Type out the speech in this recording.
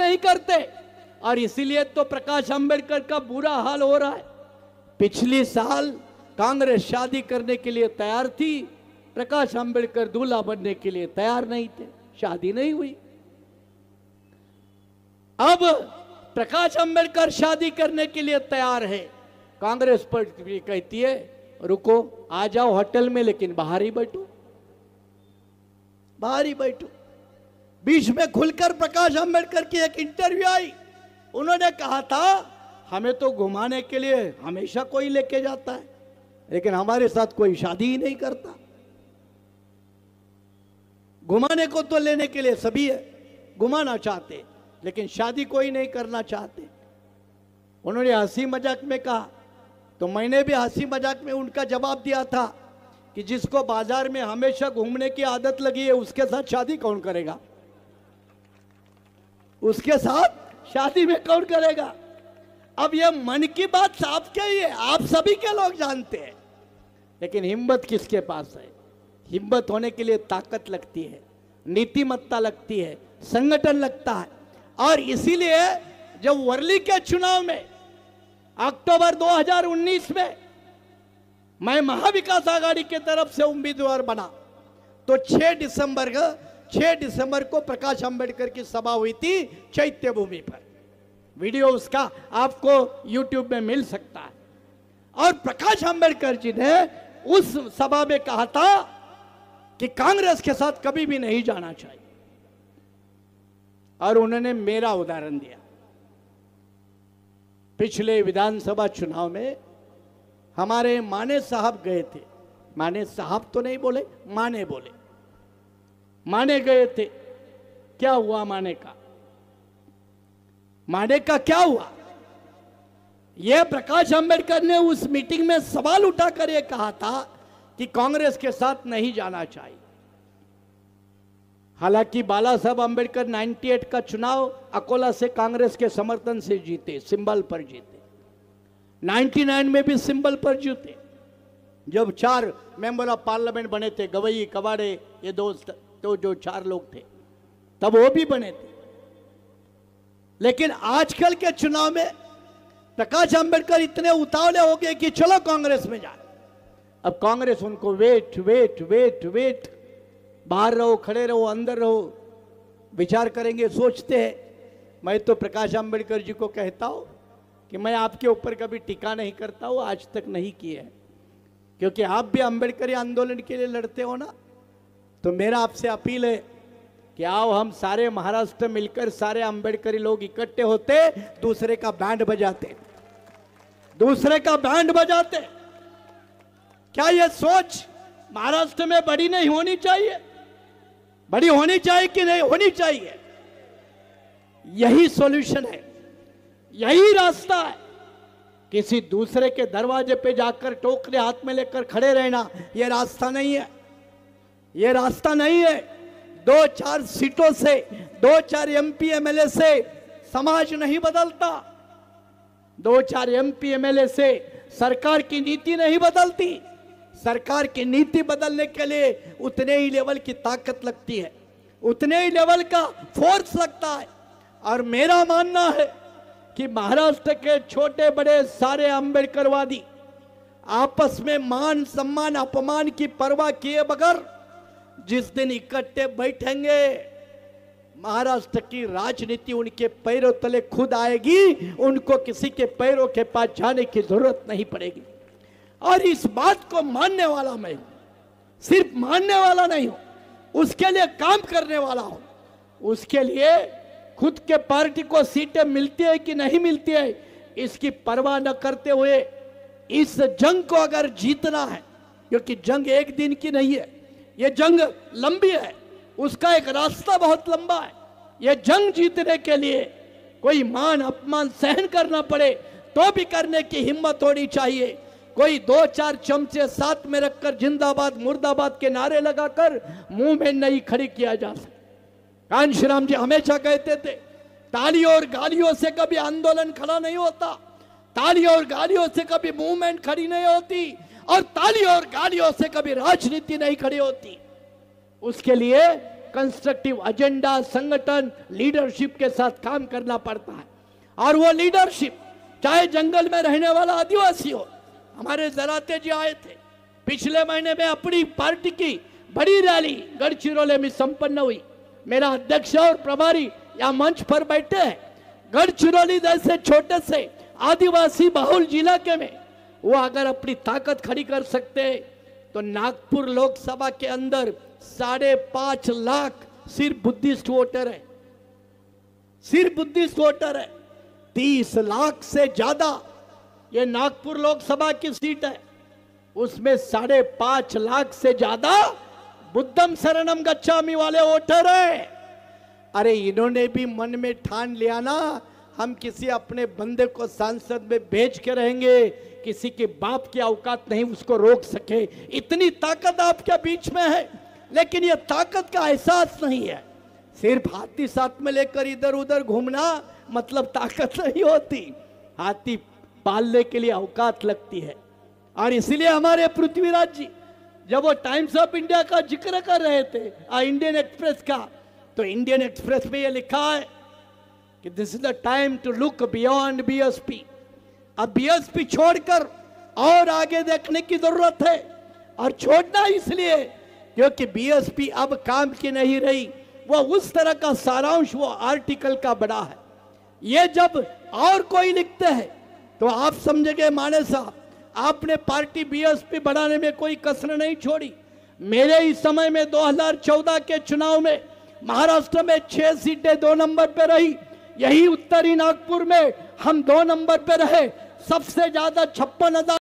नहीं करते, और इसीलिए तो प्रकाश अंबेडकर का बुरा हाल हो रहा है। पिछले साल कांग्रेस शादी करने के लिए तैयार थी, प्रकाश अंबेडकर दूल्हा बनने के लिए तैयार नहीं थे, शादी नहीं हुई। अब प्रकाश अंबेडकर शादी करने के लिए तैयार है, कांग्रेस पर कहती है रुको, आ जाओ होटल में, लेकिन बाहर ही बैठो, बाहर ही बैठो। बीच में खुलकर प्रकाश अंबेडकर की एक इंटरव्यू आई, उन्होंने कहा था हमें तो घुमाने के लिए हमेशा कोई लेके जाता है, लेकिन हमारे साथ कोई शादी ही नहीं करता। घुमाने को तो लेने के लिए सभी है, घुमाना चाहते, लेकिन शादी कोई नहीं करना चाहते। उन्होंने हंसी मजाक में कहा, तो मैंने भी हंसी मजाक में उनका जवाब दिया था कि जिसको बाजार में हमेशा घूमने की आदत लगी है उसके साथ शादी कौन करेगा, उसके साथ शादी में कौन करेगा। अब यह मन की बात साफ क्या ही है, आप सभी के लोग जानते हैं, लेकिन हिम्मत किसके पास है। हिम्मत होने के लिए ताकत लगती है, नीतिमत्ता लगती है, संगठन लगता है। और इसीलिए जब वर्ली के चुनाव में अक्टूबर 2019 में मैं महाविकास आघाड़ी के तरफ से उम्मीदवार बना, तो 6 दिसंबर को प्रकाश अंबेडकर की सभा हुई थी चैत्य भूमि पर। वीडियो उसका आपको YouTube में मिल सकता है। और प्रकाश अंबेडकर जी ने उस सभा में कहा था कि कांग्रेस के साथ कभी भी नहीं जाना चाहिए, और उन्होंने मेरा उदाहरण दिया। पिछले विधानसभा चुनाव में हमारे माने साहब गए थे, माने साहब तो नहीं बोले, माने बोले, माने गए थे। क्या हुआ माने का? माने का क्या हुआ? यह प्रकाश अंबेडकर ने उस मीटिंग में सवाल उठाकर यह कहा था कि कांग्रेस के साथ नहीं जाना चाहिए। हालांकि बाला साहब अंबेडकर 98 का चुनाव अकोला से कांग्रेस के समर्थन से जीते, सिंबल पर जीते। 99 में भी सिंबल पर जीते, जब 4 मेंबर ऑफ पार्लियामेंट बने थे, गवई कवाड़े ये दोस्त तो जो 4 लोग थे, तब वो भी बने थे। लेकिन आजकल के चुनाव में प्रकाश अंबेडकर इतने उतावले हो गए कि चलो कांग्रेस में जाए। अब कांग्रेस उनको वेट वेट वेट वेट, बाहर रहो, खड़े रहो, अंदर रहो, विचार करेंगे, सोचते हैं। मैं तो प्रकाश अंबेडकर जी को कहता हूं कि मैं आपके ऊपर कभी टीका नहीं करता हूं, आज तक नहीं की है, क्योंकि आप भी अंबेडकरी आंदोलन के लिए लड़ते हो ना। तो मेरा आपसे अपील है कि आओ हम सारे महाराष्ट्र मिलकर सारे अंबेडकरी लोग इकट्ठे होते, दूसरे का बैंड बजाते, दूसरे का बैंड बजाते। क्या यह सोच महाराष्ट्र में बड़ी नहीं होनी चाहिए? बड़ी होनी चाहिए कि नहीं होनी चाहिए? यही सॉल्यूशन है, यही रास्ता है। किसी दूसरे के दरवाजे पे जाकर टोकरे हाथ में लेकर खड़े रहना यह रास्ता नहीं है, यह रास्ता नहीं है। 2-4 सीटों से, 2-4 MP MLA से समाज नहीं बदलता, 2-4 MP MLA से सरकार की नीति नहीं बदलती। सरकार की नीति बदलने के लिए उतने ही लेवल की ताकत लगती है, उतने ही लेवल का फोर्स लगता है। और मेरा मानना है कि महाराष्ट्र के छोटे बड़े सारे अंबेडकरवादी आपस में मान सम्मान अपमान की परवाह किए बगैर जिस दिन इकट्ठे बैठेंगे, महाराष्ट्र की राजनीति उनके पैरों तले खुद आएगी, उनको किसी के पैरों के पास जाने की जरूरत नहीं पड़ेगी। और इस बात को मानने वाला मैं हूं, सिर्फ मानने वाला नहीं हूं, उसके लिए काम करने वाला हूं। उसके लिए खुद के पार्टी को सीटें मिलती है कि नहीं मिलती है इसकी परवाह न करते हुए इस जंग को अगर जीतना है, क्योंकि जंग एक दिन की नहीं है, यह जंग लंबी है, उसका एक रास्ता बहुत लंबा है। यह जंग जीतने के लिए कोई मान अपमान सहन करना पड़े तो भी करने की हिम्मत होनी चाहिए। कोई 2-4 चमचे साथ में रखकर जिंदाबाद मुर्दाबाद के नारे लगाकर मुंह में नहीं खड़ी किया जा सकता। कांशीराम जी हमेशा कहते थे, तालियों और गालियों से कभी आंदोलन खड़ा नहीं होता, तालियों और गालियों से कभी मूवमेंट खड़ी नहीं होती, और तालियों और गालियों से कभी राजनीति नहीं खड़ी होती। उसके लिए कंस्ट्रक्टिव एजेंडा, संगठन, लीडरशिप के साथ काम करना पड़ता है। और वो लीडरशिप चाहे जंगल में रहने वाला आदिवासी हो। हमारे दराते जी आए थे पिछले महीने में, अपनी पार्टी की बड़ी रैली गढ़चिरौली में संपन्न हुई। मेरा अध्यक्ष और प्रभारी यहाँ मंच पर बैठे हैं। गढ़चिरौली जैसे छोटे से आदिवासी बहुल जिला के में वो अगर अपनी ताकत खड़ी कर सकते तो नागपुर लोकसभा के अंदर 5.5 लाख सिर्फ बुद्धिस्ट वोटर है, सिर्फ बुद्धिस्ट वोटर है। 30 लाख से ज्यादा ये नागपुर लोकसभा की सीट है, उसमें 5.5 लाख से ज्यादा बुद्धम शरणम गच्छामि वाले वोटर है। अरे इन्होंने भी मन में ठान लिया ना, हम किसी अपने बंदे को सांसद में भेज के रहेंगे, किसी के बाप की औकात नहीं उसको रोक सके। इतनी ताकत आपके बीच में है, लेकिन यह ताकत का एहसास नहीं है। सिर्फ हाथी साथ में लेकर इधर उधर घूमना मतलब ताकत नहीं होती। हाथी पालने के लिए औकात लगती है। और इसलिए हमारे पृथ्वीराज जी जब वो टाइम्स ऑफ इंडिया का जिक्र कर रहे थे इंडियन एक्सप्रेस का, तो इंडियन एक्सप्रेस में ये लिखा है कि this is the time to look beyond BSP. अब बीएसपी छोड़कर और आगे देखने की जरूरत है, और छोड़ना इसलिए क्योंकि बीएसपी अब काम की नहीं रही। वो उस तरह का सारांश वो आर्टिकल का बड़ा है। ये जब और कोई लिखते हैं तो आप समझेंगे माने साहब आपने पार्टी बीएसपी बढ़ाने में कोई कसर नहीं छोड़ी। मेरे इस समय में 2014 के चुनाव में महाराष्ट्र में 6 सीटें 2 नंबर पे रही, यही उत्तरी नागपुर में हम 2 नंबर पे रहे। सबसे ज्यादा 56,000